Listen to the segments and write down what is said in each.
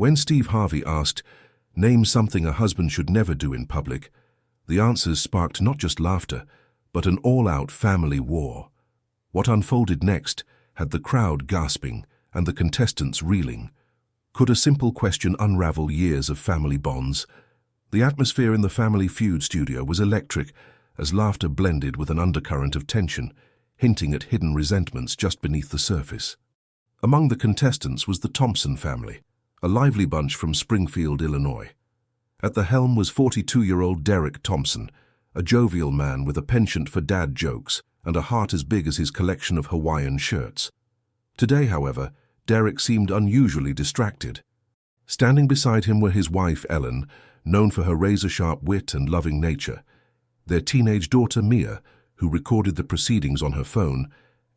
When Steve Harvey asked, "Name something a husband should never do in public," the answers sparked not just laughter, but an all-out family war. What unfolded next had the crowd gasping and the contestants reeling. Could a simple question unravel years of family bonds? The atmosphere in the Family Feud studio was electric as laughter blended with an undercurrent of tension, hinting at hidden resentments just beneath the surface. Among the contestants was the Thompson family, a lively bunch from Springfield, Illinois. At the helm was 42-year-old Derek Thompson, a jovial man with a penchant for dad jokes and a heart as big as his collection of Hawaiian shirts. Today, however, Derek seemed unusually distracted. Standing beside him were his wife, Ellen, known for her razor-sharp wit and loving nature, their teenage daughter, Mia, who recorded the proceedings on her phone,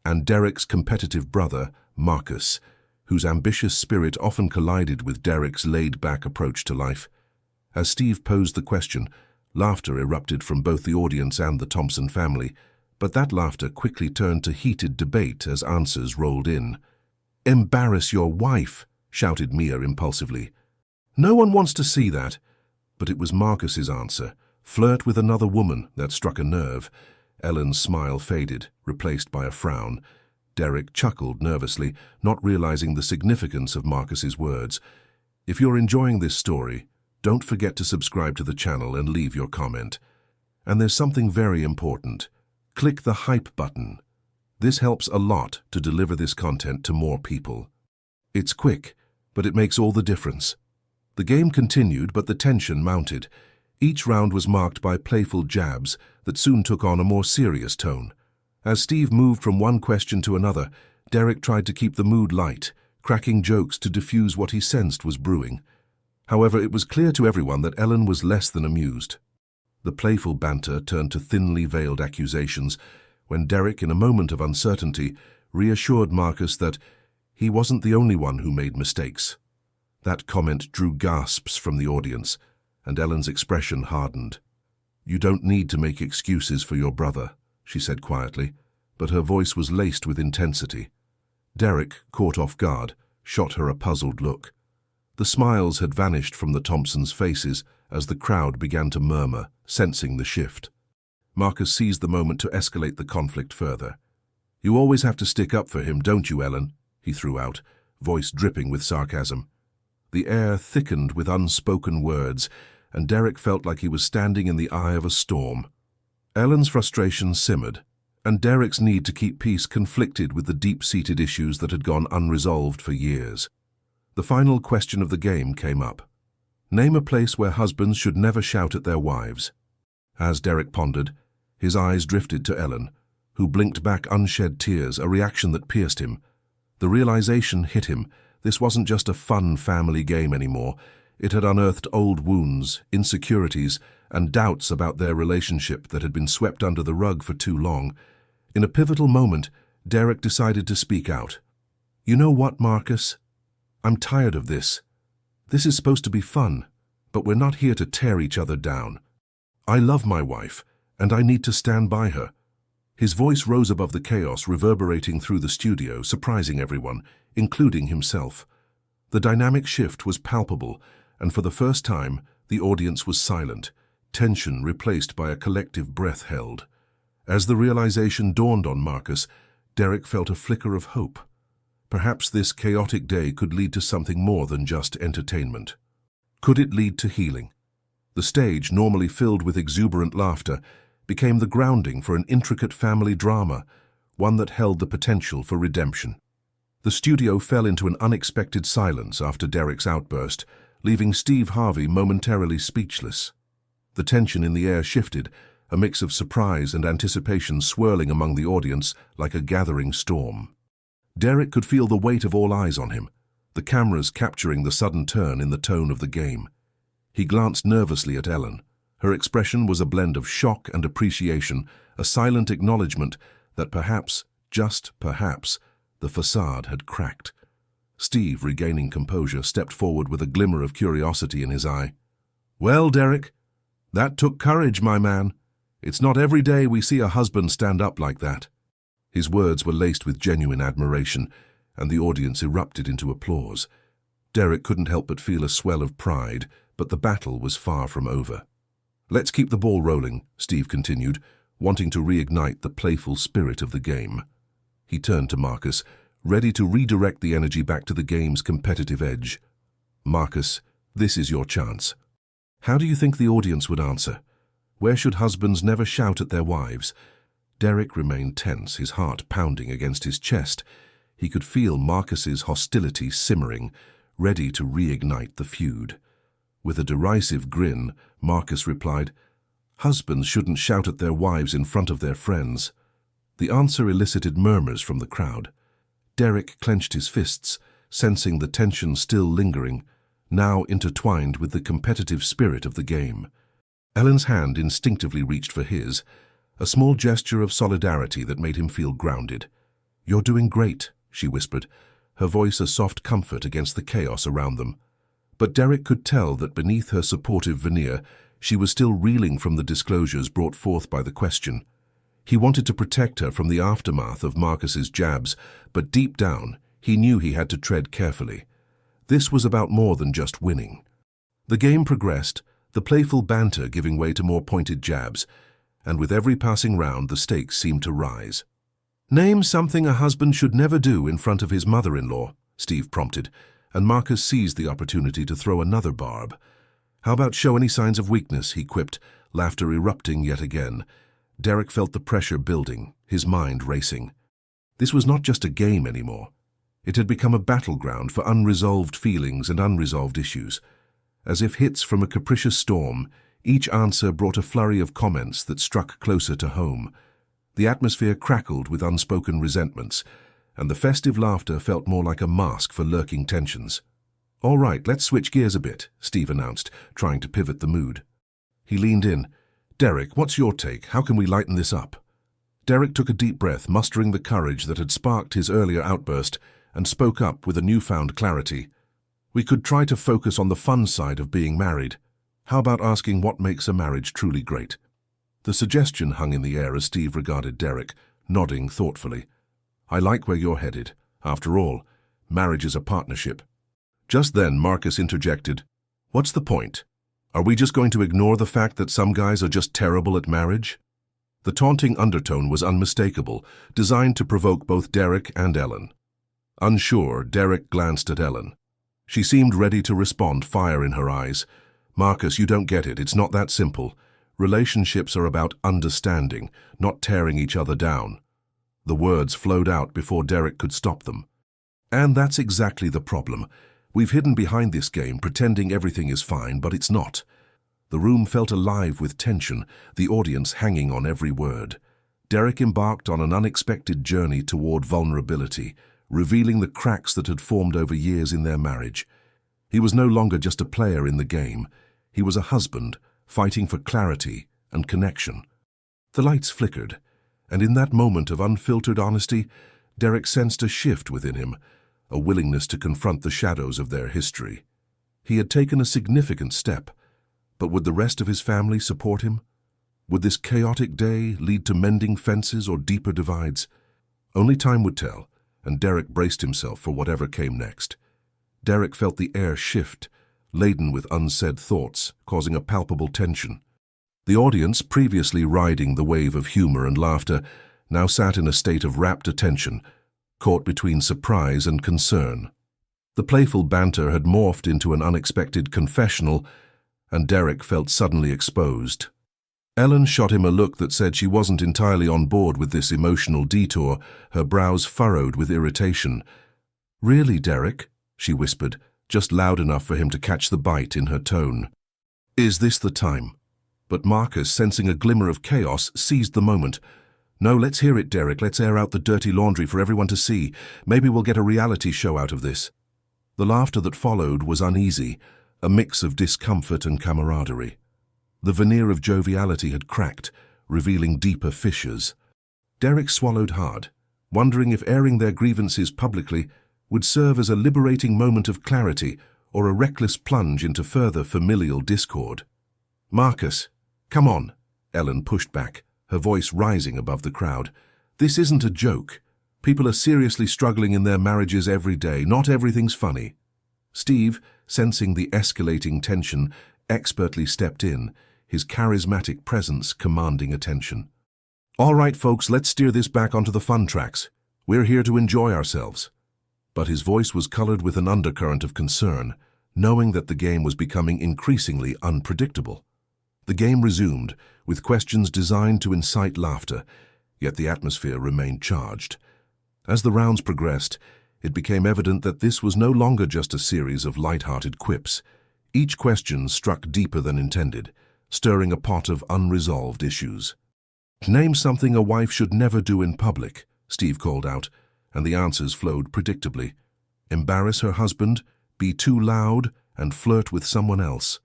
and Derek's competitive brother, Marcus, whose ambitious spirit often collided with Derek's laid-back approach to life. As Steve posed the question, laughter erupted from both the audience and the Thompson family, but that laughter quickly turned to heated debate as answers rolled in. "Embarrass your wife," shouted Mia impulsively. "No one wants to see that." But it was Marcus's answer, "Flirt with another woman," that struck a nerve. Ellen's smile faded, replaced by a frown. Derek chuckled nervously, not realizing the significance of Marcus's words. If you're enjoying this story, don't forget to subscribe to the channel and leave your comment. And there's something very important. Click the hype button. This helps a lot to deliver this content to more people. It's quick, but it makes all the difference. The game continued, but the tension mounted. Each round was marked by playful jabs that soon took on a more serious tone. As Steve moved from one question to another, Derek tried to keep the mood light, cracking jokes to diffuse what he sensed was brewing. However, it was clear to everyone that Ellen was less than amused. The playful banter turned to thinly veiled accusations when Derek, in a moment of uncertainty, reassured Marcus that he wasn't the only one who made mistakes. That comment drew gasps from the audience, and Ellen's expression hardened. "You don't need to make excuses for your brother," she said quietly, but her voice was laced with intensity. Derek, caught off guard, shot her a puzzled look. The smiles had vanished from the Thompsons' faces as the crowd began to murmur, sensing the shift. Marcus seized the moment to escalate the conflict further. "You always have to stick up for him, don't you, Ellen?" he threw out, voice dripping with sarcasm. The air thickened with unspoken words, and Derek felt like he was standing in the eye of a storm. Ellen's frustration simmered, and Derek's need to keep peace conflicted with the deep-seated issues that had gone unresolved for years. The final question of the game came up. Name a place where husbands should never shout at their wives. As Derek pondered, his eyes drifted to Ellen, who blinked back unshed tears, a reaction that pierced him. The realization hit him. This wasn't just a fun family game anymore. It had unearthed old wounds, insecurities, and doubts about their relationship that had been swept under the rug for too long. In a pivotal moment, Derek decided to speak out. "You know what, Marcus? I'm tired of this. This is supposed to be fun, but we're not here to tear each other down. I love my wife, and I need to stand by her." His voice rose above the chaos reverberating through the studio, surprising everyone, including himself. The dynamic shift was palpable, and for the first time, the audience was silent, tension replaced by a collective breath held. As the realization dawned on Marcus, Derek felt a flicker of hope. Perhaps this chaotic day could lead to something more than just entertainment. Could it lead to healing? The stage, normally filled with exuberant laughter, became the grounding for an intricate family drama, one that held the potential for redemption. The studio fell into an unexpected silence after Derek's outburst, leaving Steve Harvey momentarily speechless. The tension in the air shifted, a mix of surprise and anticipation swirling among the audience like a gathering storm. Derek could feel the weight of all eyes on him, the cameras capturing the sudden turn in the tone of the game. He glanced nervously at Ellen. Her expression was a blend of shock and appreciation, a silent acknowledgement that perhaps, just perhaps, the facade had cracked. Steve, regaining composure, stepped forward with a glimmer of curiosity in his eye. "Well, Derek, that took courage, my man. It's not every day we see a husband stand up like that." His words were laced with genuine admiration, and the audience erupted into applause. Derek couldn't help but feel a swell of pride, but the battle was far from over. "Let's keep the ball rolling," Steve continued, wanting to reignite the playful spirit of the game. He turned to Marcus, ready to redirect the energy back to the game's competitive edge. "Marcus, this is your chance. How do you think the audience would answer? Where should husbands never shout at their wives?" Derek remained tense, his heart pounding against his chest. He could feel Marcus's hostility simmering, ready to reignite the feud. With a derisive grin, Marcus replied, "Husbands shouldn't shout at their wives in front of their friends." The answer elicited murmurs from the crowd. Derek clenched his fists, sensing the tension still lingering, now intertwined with the competitive spirit of the game. Ellen's hand instinctively reached for his, a small gesture of solidarity that made him feel grounded. "You're doing great," she whispered, her voice a soft comfort against the chaos around them. But Derek could tell that beneath her supportive veneer, she was still reeling from the disclosures brought forth by the question. He wanted to protect her from the aftermath of Marcus's jabs, but deep down, he knew he had to tread carefully. This was about more than just winning. The game progressed, the playful banter giving way to more pointed jabs, and with every passing round the stakes seemed to rise. "Name something a husband should never do in front of his mother-in-law," Steve prompted, and Marcus seized the opportunity to throw another barb. "How about show any signs of weakness?" he quipped, laughter erupting yet again. Derek felt the pressure building, his mind racing. This was not just a game anymore. It had become a battleground for unresolved feelings and unresolved issues. As if hits from a capricious storm, each answer brought a flurry of comments that struck closer to home. The atmosphere crackled with unspoken resentments, and the festive laughter felt more like a mask for lurking tensions. "All right, let's switch gears a bit," Steve announced, trying to pivot the mood. He leaned in. "Derek, what's your take? How can we lighten this up?" Derek took a deep breath, mustering the courage that had sparked his earlier outburst, and spoke up with a newfound clarity. "We could try to focus on the fun side of being married. How about asking what makes a marriage truly great?" The suggestion hung in the air as Steve regarded Derek, nodding thoughtfully. "I like where you're headed. After all, marriage is a partnership." Just then, Marcus interjected, "What's the point? Are we just going to ignore the fact that some guys are just terrible at marriage?" The taunting undertone was unmistakable, designed to provoke both Derek and Ellen. Unsure, Derek glanced at Ellen. She seemed ready to respond, fire in her eyes. "Marcus, you don't get it. It's not that simple. Relationships are about understanding, not tearing each other down." The words flowed out before Derek could stop them. "And that's exactly the problem. We've hidden behind this game, pretending everything is fine, but it's not." The room felt alive with tension, the audience hanging on every word. Derek embarked on an unexpected journey toward vulnerability, revealing the cracks that had formed over years in their marriage. He was no longer just a player in the game. He was a husband, fighting for clarity and connection. The lights flickered, and in that moment of unfiltered honesty, Derek sensed a shift within him, a willingness to confront the shadows of their history. He had taken a significant step, but would the rest of his family support him? Would this chaotic day lead to mending fences or deeper divides? Only time would tell, and Derek braced himself for whatever came next. Derek felt the air shift, laden with unsaid thoughts, causing a palpable tension. The audience, previously riding the wave of humor and laughter, now sat in a state of rapt attention, caught between surprise and concern. The playful banter had morphed into an unexpected confessional, and Derek felt suddenly exposed. Ellen shot him a look that said she wasn't entirely on board with this emotional detour, her brows furrowed with irritation. "Really, Derek?" she whispered, just loud enough for him to catch the bite in her tone. "Is this the time?" But Marcus, sensing a glimmer of chaos, seized the moment. "No, let's hear it, Derek. Let's air out the dirty laundry for everyone to see. Maybe we'll get a reality show out of this." The laughter that followed was uneasy, a mix of discomfort and camaraderie. The veneer of joviality had cracked, revealing deeper fissures. Derek swallowed hard, wondering if airing their grievances publicly would serve as a liberating moment of clarity or a reckless plunge into further familial discord. "Marcus, come on," Ellen pushed back, her voice rising above the crowd. "This isn't a joke. People are seriously struggling in their marriages every day. Not everything's funny." Steve, sensing the escalating tension, expertly stepped in, his charismatic presence commanding attention. "All right, folks, let's steer this back onto the fun tracks. We're here to enjoy ourselves." But his voice was colored with an undercurrent of concern, knowing that the game was becoming increasingly unpredictable. The game resumed, with questions designed to incite laughter, yet the atmosphere remained charged. As the rounds progressed, it became evident that this was no longer just a series of light-hearted quips. Each question struck deeper than intended, stirring a pot of unresolved issues. "Name something a wife should never do in public," Steve called out, and the answers flowed predictably. Embarrass her husband, be too loud, and flirt with someone else.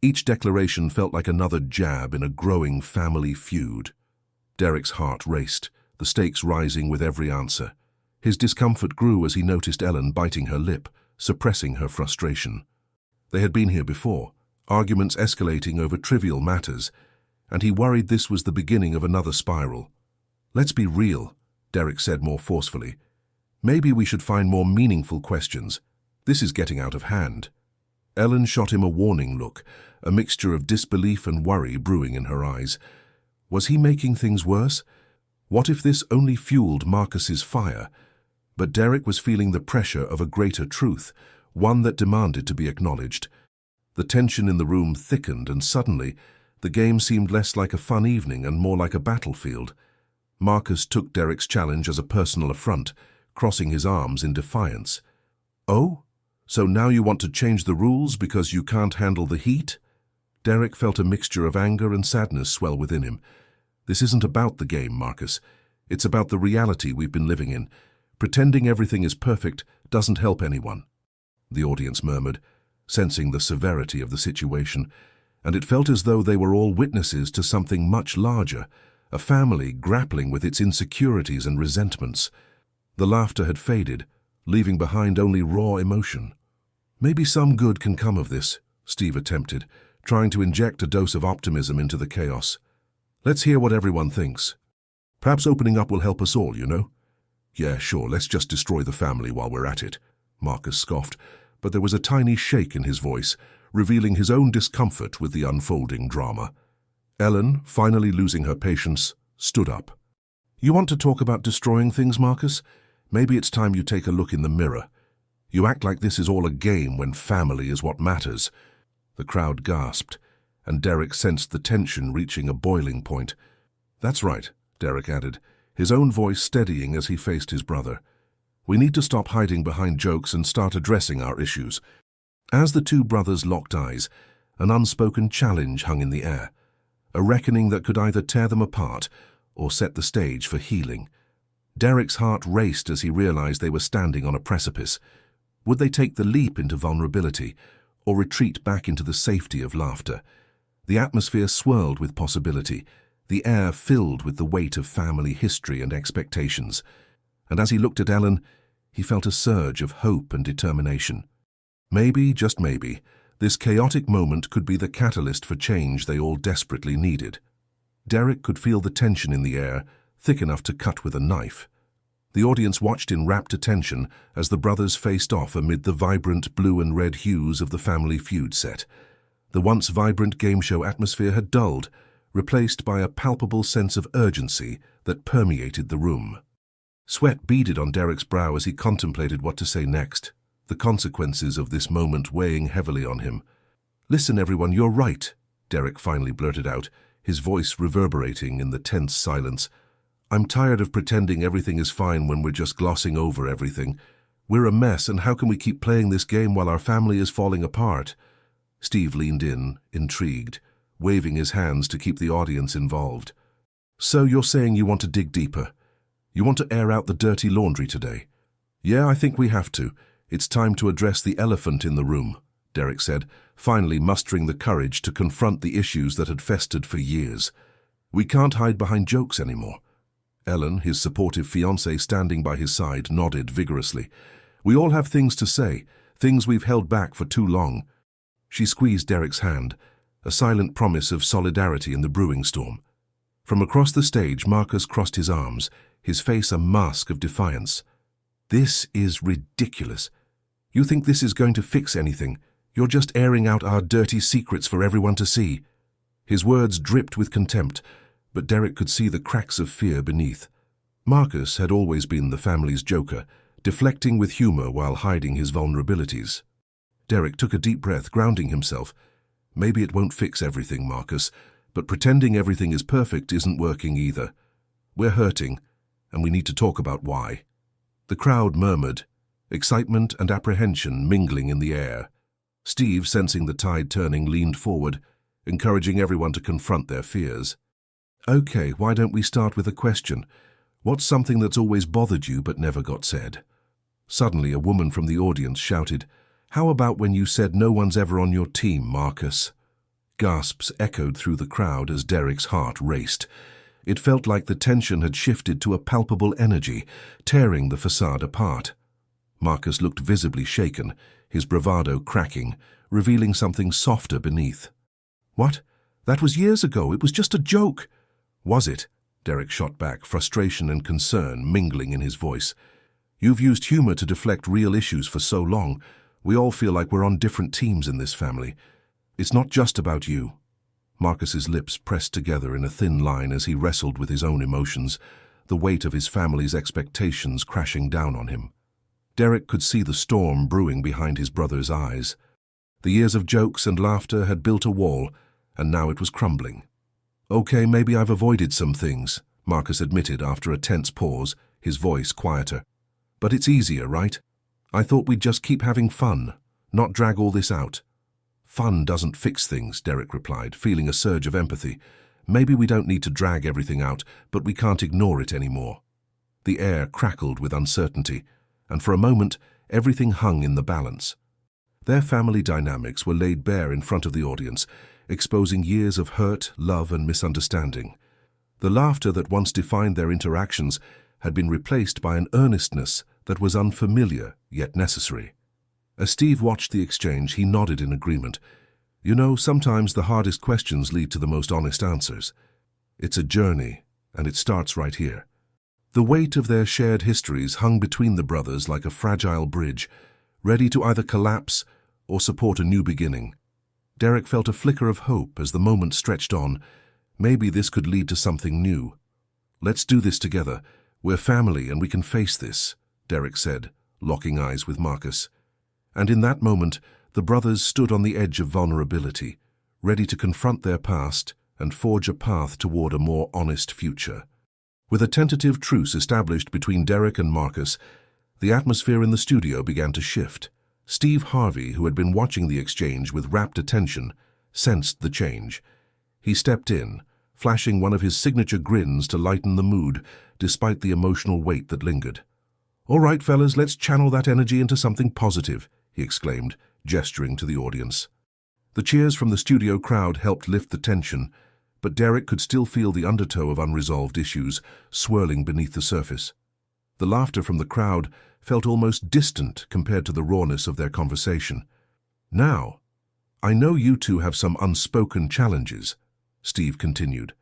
Each declaration felt like another jab in a growing family feud. Derek's heart raced, the stakes rising with every answer. His discomfort grew as he noticed Ellen biting her lip, suppressing her frustration. They had been here before, arguments escalating over trivial matters, and he worried this was the beginning of another spiral. "Let's be real," Derek said more forcefully. "Maybe we should find more meaningful questions. This is getting out of hand." Ellen shot him a warning look, a mixture of disbelief and worry brewing in her eyes. Was he making things worse? What if this only fueled Marcus's fire? But Derek was feeling the pressure of a greater truth, one that demanded to be acknowledged. The tension in the room thickened, and suddenly, the game seemed less like a fun evening and more like a battlefield. Marcus took Derek's challenge as a personal affront, crossing his arms in defiance. "Oh? So now you want to change the rules because you can't handle the heat?" Derek felt a mixture of anger and sadness swell within him. "This isn't about the game, Marcus. It's about the reality we've been living in. Pretending everything is perfect doesn't help anyone." The audience murmured, sensing the severity of the situation, and it felt as though they were all witnesses to something much larger, a family grappling with its insecurities and resentments. The laughter had faded, leaving behind only raw emotion. "Maybe some good can come of this," Steve attempted, trying to inject a dose of optimism into the chaos. "Let's hear what everyone thinks. Perhaps opening up will help us all, you know?" "Yeah, sure, let's just destroy the family while we're at it," Marcus scoffed, but there was a tiny shake in his voice, revealing his own discomfort with the unfolding drama. Ellen, finally losing her patience, stood up. "You want to talk about destroying things, Marcus? Maybe it's time you take a look in the mirror. You act like this is all a game when family is what matters." The crowd gasped, and Derek sensed the tension reaching a boiling point. "That's right," Derek added, his own voice steadying as he faced his brother. "We need to stop hiding behind jokes and start addressing our issues." As the two brothers locked eyes, an unspoken challenge hung in the air, a reckoning that could either tear them apart or set the stage for healing. Derek's heart raced as he realized they were standing on a precipice. Would they take the leap into vulnerability, or retreat back into the safety of laughter? The atmosphere swirled with possibility, the air filled with the weight of family history and expectations. And as he looked at Ellen, he felt a surge of hope and determination. Maybe, just maybe, this chaotic moment could be the catalyst for change they all desperately needed. Derek could feel the tension in the air, thick enough to cut with a knife. The audience watched in rapt attention as the brothers faced off amid the vibrant blue and red hues of the Family Feud set. The once vibrant game show atmosphere had dulled, replaced by a palpable sense of urgency that permeated the room. Sweat beaded on Derek's brow as he contemplated what to say next, the consequences of this moment weighing heavily on him. "Listen, everyone, you're right," Derek finally blurted out, his voice reverberating in the tense silence. "I'm tired of pretending everything is fine when we're just glossing over everything. We're a mess, and how can we keep playing this game while our family is falling apart?" Steve leaned in, intrigued, waving his hands to keep the audience involved. "So you're saying you want to dig deeper? You want to air out the dirty laundry today?" "Yeah, I think we have to. It's time to address the elephant in the room," Derek said, finally mustering the courage to confront the issues that had festered for years. "We can't hide behind jokes anymore." Ellen, his supportive fiancée standing by his side, nodded vigorously. "We all have things to say, things we've held back for too long." She squeezed Derek's hand, a silent promise of solidarity in the brewing storm. From across the stage, Marcus crossed his arms, his face a mask of defiance. "This is ridiculous. You think this is going to fix anything? You're just airing out our dirty secrets for everyone to see." His words dripped with contempt, but Derek could see the cracks of fear beneath. Marcus had always been the family's joker, deflecting with humor while hiding his vulnerabilities. Derek took a deep breath, grounding himself. "Maybe it won't fix everything, Marcus, but pretending everything is perfect isn't working either. We're hurting, and we need to talk about why." The crowd murmured, excitement and apprehension mingling in the air. Steve, sensing the tide turning, leaned forward, encouraging everyone to confront their fears. "Okay, why don't we start with a question? What's something that's always bothered you but never got said?" Suddenly, a woman from the audience shouted, "How about when you said no one's ever on your team, Marcus?" Gasps echoed through the crowd as Derek's heart raced. It felt like the tension had shifted to a palpable energy, tearing the facade apart. Marcus looked visibly shaken, his bravado cracking, revealing something softer beneath. "What? That was years ago. It was just a joke." "Was it?" Derek shot back, frustration and concern mingling in his voice. "You've used humor to deflect real issues for so long. We all feel like we're on different teams in this family. It's not just about you." Marcus's lips pressed together in a thin line as he wrestled with his own emotions, the weight of his family's expectations crashing down on him. Derek could see the storm brewing behind his brother's eyes. The years of jokes and laughter had built a wall, and now it was crumbling. "Okay, maybe I've avoided some things," Marcus admitted after a tense pause, his voice quieter. "But it's easier, right? I thought we'd just keep having fun, not drag all this out." "Fun doesn't fix things," Derek replied, feeling a surge of empathy. "Maybe we don't need to drag everything out, but we can't ignore it anymore." The air crackled with uncertainty, and for a moment, everything hung in the balance. Their family dynamics were laid bare in front of the audience, exposing years of hurt, love, and misunderstanding. The laughter that once defined their interactions had been replaced by an earnestness that was unfamiliar yet necessary. As Steve watched the exchange, he nodded in agreement. "You know, sometimes the hardest questions lead to the most honest answers. It's a journey, and it starts right here." The weight of their shared histories hung between the brothers like a fragile bridge, ready to either collapse or support a new beginning. Derek felt a flicker of hope as the moment stretched on. Maybe this could lead to something new. "Let's do this together. We're family and we can face this," Derek said, locking eyes with Marcus. And in that moment, the brothers stood on the edge of vulnerability, ready to confront their past and forge a path toward a more honest future. With a tentative truce established between Derek and Marcus, the atmosphere in the studio began to shift. Steve Harvey, who had been watching the exchange with rapt attention, sensed the change. He stepped in, flashing one of his signature grins to lighten the mood, despite the emotional weight that lingered. "All right, fellas, let's channel that energy into something positive," he exclaimed, gesturing to the audience. The cheers from the studio crowd helped lift the tension, but Derek could still feel the undertow of unresolved issues swirling beneath the surface. The laughter from the crowd felt almost distant compared to the rawness of their conversation. "Now, I know you two have some unspoken challenges," Steve continued,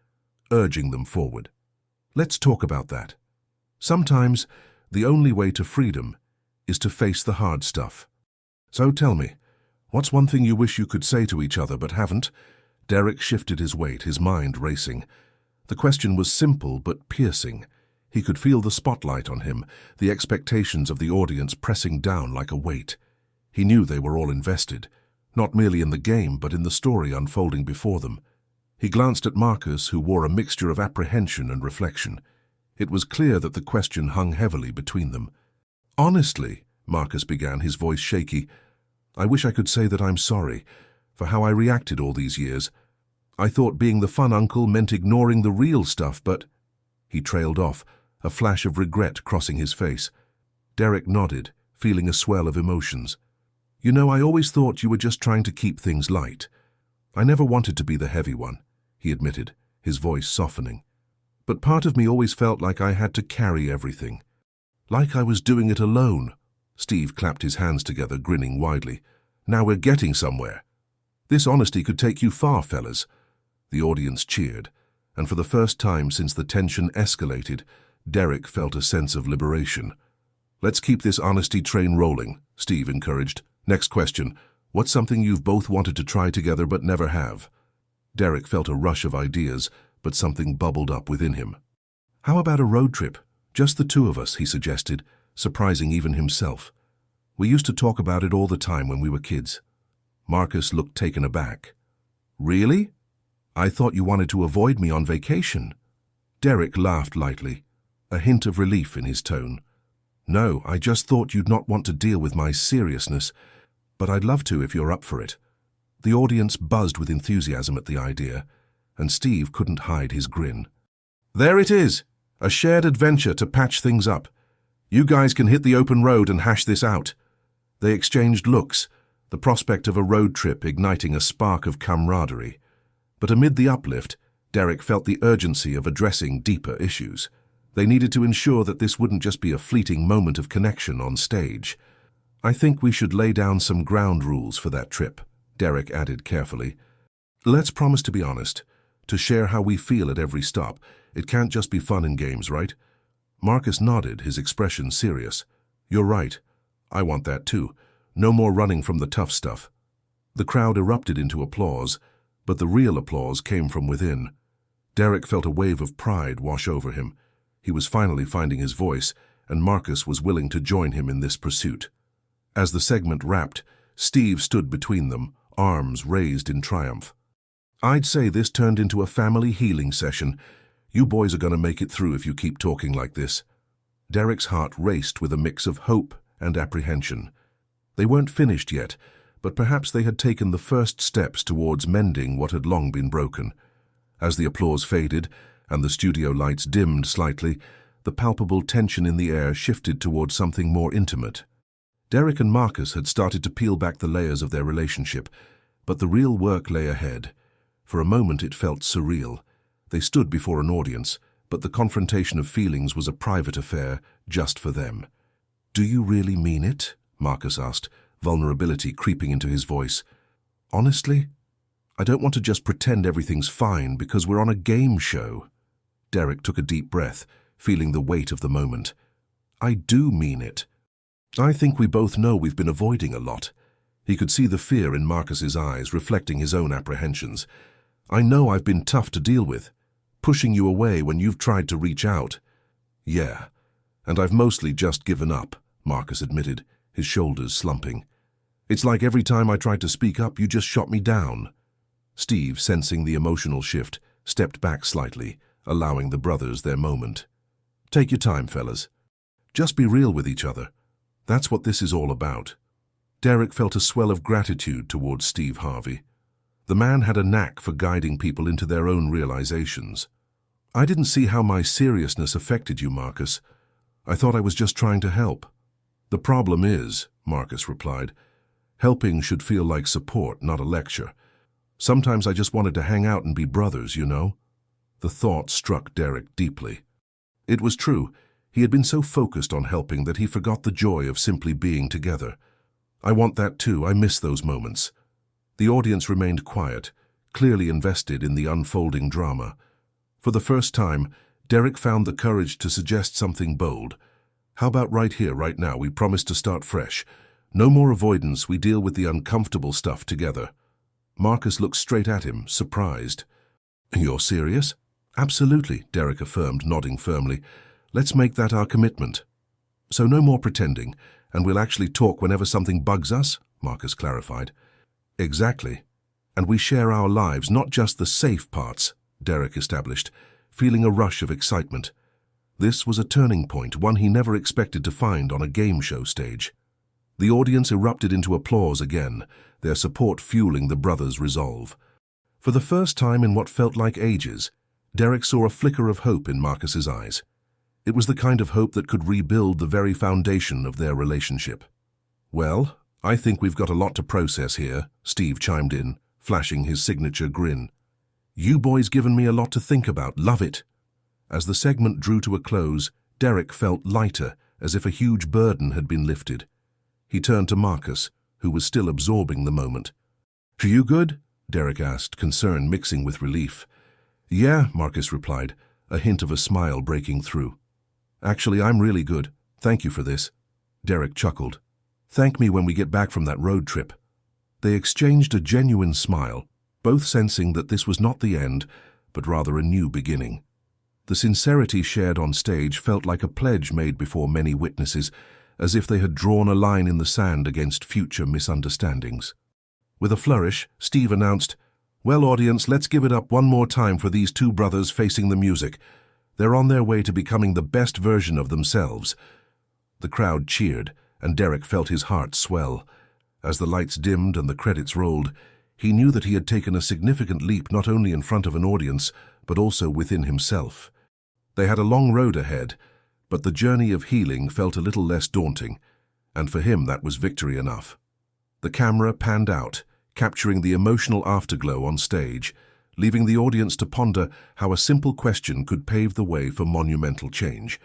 urging them forward. "Let's talk about that. Sometimes the only way to freedom is to face the hard stuff. So tell me, what's one thing you wish you could say to each other but haven't?" Derek shifted his weight, his mind racing. The question was simple but piercing. He could feel the spotlight on him, the expectations of the audience pressing down like a weight. He knew they were all invested, not merely in the game but in the story unfolding before them. He glanced at Marcus, who wore a mixture of apprehension and reflection. It was clear that the question hung heavily between them. "Honestly," Marcus began, his voice shaky, "I wish I could say that I'm sorry for how I reacted all these years. I thought being the fun uncle meant ignoring the real stuff, but—" He trailed off, a flash of regret crossing his face. Derek nodded, feeling a swell of emotions. "You know, I always thought you were just trying to keep things light. I never wanted to be the heavy one," he admitted, his voice softening. "But part of me always felt like I had to carry everything. Like I was doing it alone." Steve clapped his hands together, grinning widely. "Now we're getting somewhere. This honesty could take you far, fellas." The audience cheered, and for the first time since the tension escalated, Derek felt a sense of liberation. Let's keep this honesty train rolling, Steve encouraged. Next question. What's something you've both wanted to try together but never have? Derek felt a rush of ideas, but something bubbled up within him. How about a road trip? Just the two of us, he suggested, surprising even himself. We used to talk about it all the time when we were kids. Marcus looked taken aback. Really? I thought you wanted to avoid me on vacation. Derek laughed lightly, a hint of relief in his tone. No, I just thought you'd not want to deal with my seriousness, but I'd love to if you're up for it. The audience buzzed with enthusiasm at the idea, and Steve couldn't hide his grin. There it is, a shared adventure to patch things up. You guys can hit the open road and hash this out. They exchanged looks, the prospect of a road trip igniting a spark of camaraderie. But amid the uplift, Derek felt the urgency of addressing deeper issues. They needed to ensure that this wouldn't just be a fleeting moment of connection on stage. I think we should lay down some ground rules for that trip, Derek added carefully. Let's promise to be honest, to share how we feel at every stop. It can't just be fun and games, right? Marcus nodded, his expression serious. You're right. I want that too. No more running from the tough stuff. The crowd erupted into applause, but the real applause came from within. Derek felt a wave of pride wash over him. He was finally finding his voice, and Marcus was willing to join him in this pursuit. As the segment wrapped, Steve stood between them, arms raised in triumph. I'd say this turned into a family healing session. You boys are going to make it through if you keep talking like this. Derek's heart raced with a mix of hope and apprehension. They weren't finished yet, but perhaps they had taken the first steps towards mending what had long been broken. As the applause faded and the studio lights dimmed slightly, the palpable tension in the air shifted towards something more intimate. Derek and Marcus had started to peel back the layers of their relationship, but the real work lay ahead. For a moment it felt surreal. They stood before an audience, but the confrontation of feelings was a private affair just for them. Do you really mean it? Marcus asked, vulnerability creeping into his voice. Honestly? I don't want to just pretend everything's fine because we're on a game show. Derek took a deep breath, feeling the weight of the moment. I do mean it. I think we both know we've been avoiding a lot. He could see the fear in Marcus's eyes, reflecting his own apprehensions. I know I've been tough to deal with, pushing you away when you've tried to reach out. Yeah, and I've mostly just given up, Marcus admitted, his shoulders slumping. It's like every time I tried to speak up, you just shot me down. Steve, sensing the emotional shift, stepped back slightly, allowing the brothers their moment. Take your time, fellas. Just be real with each other. That's what this is all about. Derek felt a swell of gratitude towards Steve Harvey. The man had a knack for guiding people into their own realizations. I didn't see how my seriousness affected you, Marcus. I thought I was just trying to help. The problem is, Marcus replied, helping should feel like support, not a lecture. Sometimes I just wanted to hang out and be brothers, you know? The thought struck Derek deeply. It was true. He had been so focused on helping that he forgot the joy of simply being together. I want that too. I miss those moments. The audience remained quiet, clearly invested in the unfolding drama. For the first time, Derek found the courage to suggest something bold. How about right here, right now, we promise to start fresh. No more avoidance, we deal with the uncomfortable stuff together. Marcus looked straight at him, surprised. You're serious? Absolutely, Derek affirmed, nodding firmly. Let's make that our commitment. So no more pretending, and we'll actually talk whenever something bugs us, Marcus clarified. Exactly. And we share our lives, not just the safe parts, Derek established, feeling a rush of excitement. This was a turning point, one he never expected to find on a game show stage. The audience erupted into applause again, their support fueling the brothers' resolve. For the first time in what felt like ages, Derek saw a flicker of hope in Marcus's eyes. It was the kind of hope that could rebuild the very foundation of their relationship. Well, I think we've got a lot to process here, Steve chimed in, flashing his signature grin. You boys given me a lot to think about, love it. As the segment drew to a close, Derek felt lighter, as if a huge burden had been lifted. He turned to Marcus, who was still absorbing the moment. Are you good? Derek asked, concern mixing with relief. Yeah, Marcus replied, a hint of a smile breaking through. Actually, I'm really good. Thank you for this. Derek chuckled. "Thank me when we get back from that road trip." They exchanged a genuine smile, both sensing that this was not the end, but rather a new beginning. The sincerity shared on stage felt like a pledge made before many witnesses, as if they had drawn a line in the sand against future misunderstandings. With a flourish, Steve announced, "Well, audience, let's give it up one more time for these two brothers facing the music. They're on their way to becoming the best version of themselves." The crowd cheered, and Derek felt his heart swell. As the lights dimmed and the credits rolled, he knew that he had taken a significant leap not only in front of an audience, but also within himself. They had a long road ahead, but the journey of healing felt a little less daunting, and for him that was victory enough. The camera panned out, capturing the emotional afterglow on stage, leaving the audience to ponder how a simple question could pave the way for monumental change.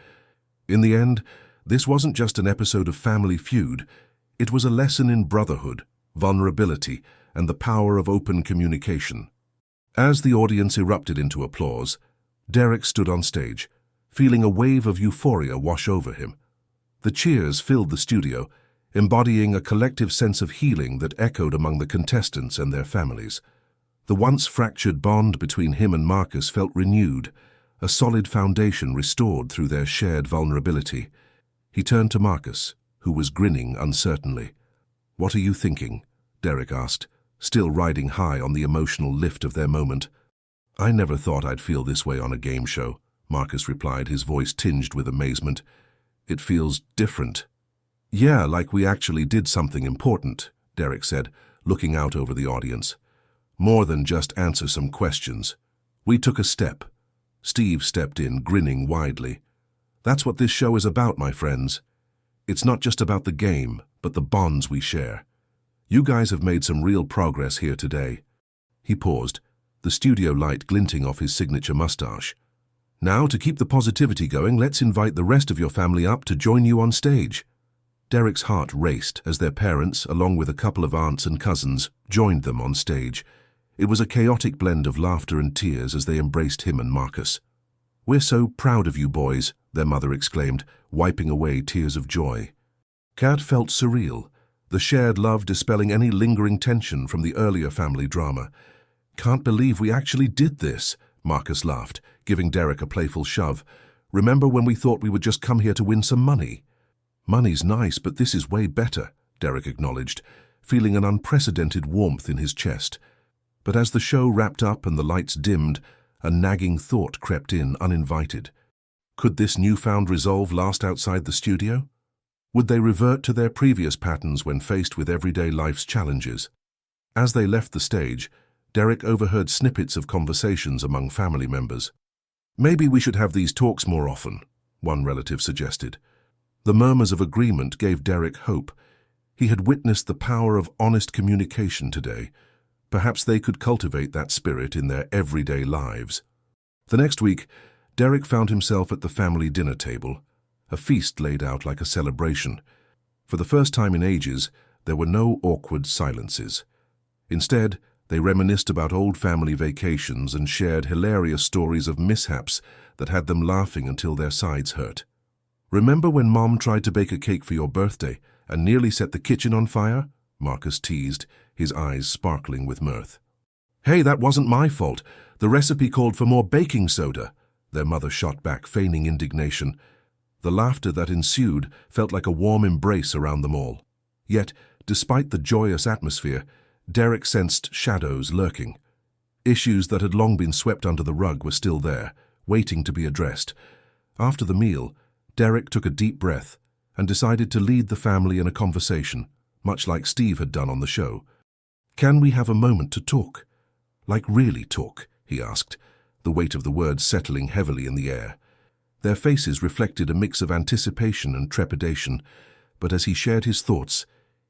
In the end, this wasn't just an episode of Family Feud, it was a lesson in brotherhood, vulnerability, and the power of open communication. As the audience erupted into applause, Derek stood on stage, feeling a wave of euphoria wash over him. The cheers filled the studio, embodying a collective sense of healing that echoed among the contestants and their families. The once fractured bond between him and Marcus felt renewed, a solid foundation restored through their shared vulnerability. He turned to Marcus, who was grinning uncertainly. "What are you thinking?" Derek asked, still riding high on the emotional lift of their moment. "I never thought I'd feel this way on a game show," Marcus replied, his voice tinged with amazement. "It feels different." "Yeah, like we actually did something important," Derek said, looking out over the audience. "More than just answer some questions. We took a step." Steve stepped in, grinning widely. "That's what this show is about, my friends. It's not just about the game, but the bonds we share. You guys have made some real progress here today." He paused, the studio light glinting off his signature mustache. "Now, to keep the positivity going, let's invite the rest of your family up to join you on stage." Derek's heart raced as their parents, along with a couple of aunts and cousins, joined them on stage. It was a chaotic blend of laughter and tears as they embraced him and Marcus. "We're so proud of you boys," their mother exclaimed, wiping away tears of joy. Kat felt surreal, the shared love dispelling any lingering tension from the earlier family drama. "Can't believe we actually did this," Marcus laughed, giving Derek a playful shove. "Remember when we thought we would just come here to win some money?" "Money's nice, but this is way better," Derek acknowledged, feeling an unprecedented warmth in his chest. But as the show wrapped up and the lights dimmed, a nagging thought crept in uninvited. Could this newfound resolve last outside the studio? Would they revert to their previous patterns when faced with everyday life's challenges? As they left the stage, Derek overheard snippets of conversations among family members. "Maybe we should have these talks more often," one relative suggested. The murmurs of agreement gave Derek hope. He had witnessed the power of honest communication today. Perhaps they could cultivate that spirit in their everyday lives. The next week, Derek found himself at the family dinner table, a feast laid out like a celebration. For the first time in ages, there were no awkward silences. Instead, they reminisced about old family vacations and shared hilarious stories of mishaps that had them laughing until their sides hurt. "Remember when Mom tried to bake a cake for your birthday and nearly set the kitchen on fire?" Marcus teased, his eyes sparkling with mirth. "Hey, that wasn't my fault. The recipe called for more baking soda," their mother shot back, feigning indignation. The laughter that ensued felt like a warm embrace around them all. Yet, despite the joyous atmosphere, Derek sensed shadows lurking. Issues that had long been swept under the rug were still there, waiting to be addressed. After the meal, Derek took a deep breath and decided to lead the family in a conversation, much like Steve had done on the show. "Can we have a moment to talk? Like really talk?" he asked, the weight of the words settling heavily in the air. Their faces reflected a mix of anticipation and trepidation, but as he shared his thoughts,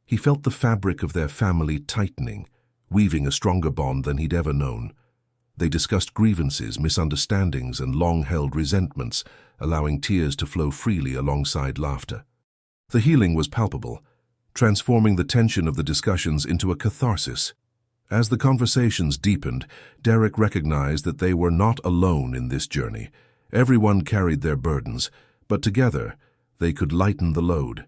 he felt the fabric of their family tightening, weaving a stronger bond than he'd ever known. They discussed grievances, misunderstandings, and long-held resentments, allowing tears to flow freely alongside laughter. The healing was palpable, transforming the tension of the discussions into a catharsis. As the conversations deepened, Derek recognized that they were not alone in this journey. Everyone carried their burdens, but together they could lighten the load.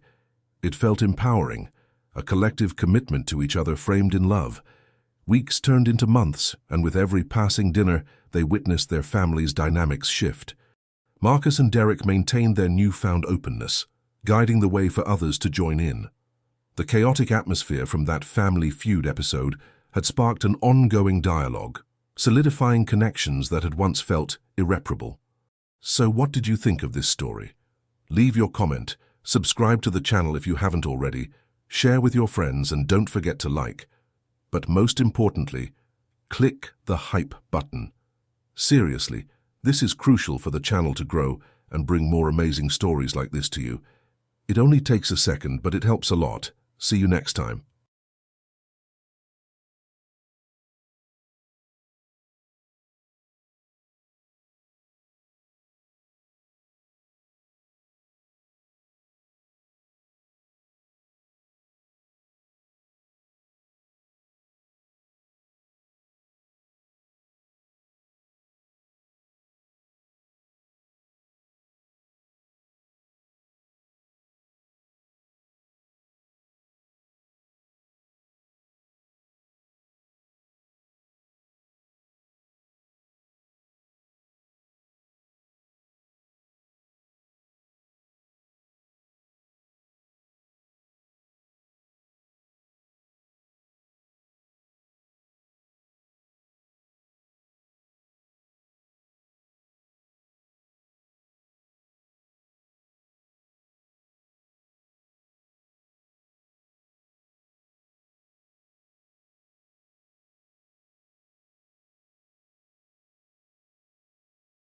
It felt empowering, a collective commitment to each other framed in love. Weeks turned into months, and with every passing dinner, they witnessed their family's dynamics shift. Marcus and Derek maintained their newfound openness, guiding the way for others to join in. The chaotic atmosphere from that family feud episode had sparked an ongoing dialogue, solidifying connections that had once felt irreparable. So what did you think of this story? Leave your comment, subscribe to the channel if you haven't already, share with your friends, and don't forget to like. But most importantly, click the hype button. Seriously, this is crucial for the channel to grow and bring more amazing stories like this to you. It only takes a second, but it helps a lot. See you next time.